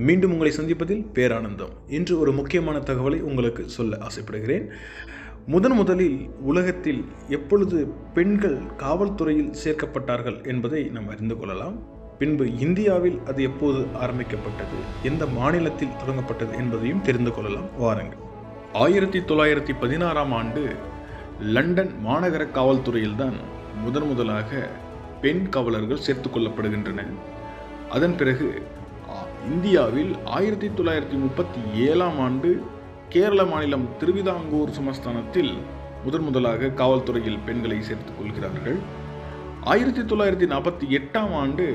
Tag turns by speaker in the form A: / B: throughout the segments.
A: மீண்டும் உங்களை சந்திப்பதில் பேரானந்தம். இன்று ஒரு முக்கியமான தகவலை உங்களுக்கு சொல்ல ஆசைப்படுகிறேன். முதலில் உலகத்தில் எப்பொழுது பெண்கள் காவல்துறையில் சேர்க்கப்பட்டார்கள் என்பதை நாம் அறிந்து கொள்ளலாம். பின்பு இந்தியாவில் அது எப்போது ஆரம்பிக்கப்பட்டது, எந்த மாநிலத்தில் தொடங்கப்பட்டது என்பதையும் தெரிந்து கொள்ளலாம். வாருங்கள். 1916ஆம் ஆண்டு லண்டன் மாநகர காவல்துறையில்தான் முதலாக பெண் காவலர்கள் சேர்த்துக் கொள்ளப்படுகின்றன. அதன் பிறகு இந்தியாவில் 1937ஆம் ஆண்டு கேரள மாநிலம் திருவிதாங்கூர் சமஸ்தானத்தில் முதலாக காவல்துறையில் பெண்களை சேர்த்துக் கொள்கிறார்கள். 1948ஆம் ஆண்டு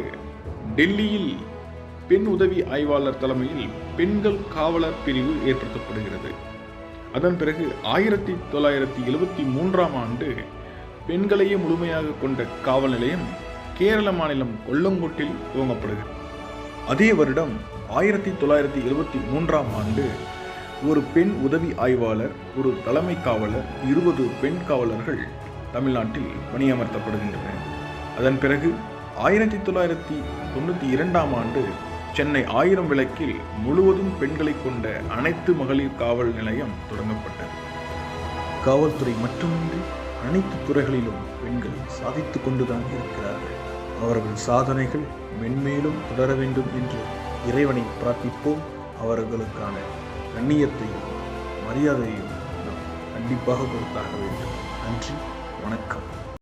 A: டெல்லியில் பெண் உதவி ஆய்வாளர் தலைமையில் பெண்கள் காவலர் பிரிவு ஏற்படுத்தப்படுகிறது. அதன் பிறகு 1973ஆம் ஆண்டு பெண்களையே முழுமையாக கொண்ட காவல் நிலையம் கேரள மாநிலம் கொல்லங்கோட்டில் துவங்கப்படுகிறது. அதே வருடம் 1973ஆம் ஆண்டு ஒரு பெண் உதவி ஆய்வாளர், ஒரு தலைமை காவலர், 20 பெண் காவலர்கள் தமிழ்நாட்டில் பணியமர்த்தப்படுகின்றனர். அதன் பிறகு 1992ஆம் ஆண்டு சென்னை 1000 விளக்கில் முழுவதும் பெண்களை கொண்ட அனைத்து மகளிர் காவல் நிலையம் தொடங்கப்பட்டது. காவல்துறை மட்டுமின்றி அனைத்து துறைகளிலும் பெண்கள் சாதித்துக் கொண்டுதான் இருக்கிறார்கள். அவர்கள் சாதனைகள் மென்மேலும் தொடர வேண்டும் என்று இறைவனை பிரார்த்திப்போம். அவர்களுக்கான கண்ணியத்தையும் மரியாதையும் நாம் கண்டிப்பாக கொடுத்தாக வேண்டும். நன்றி, வணக்கம்.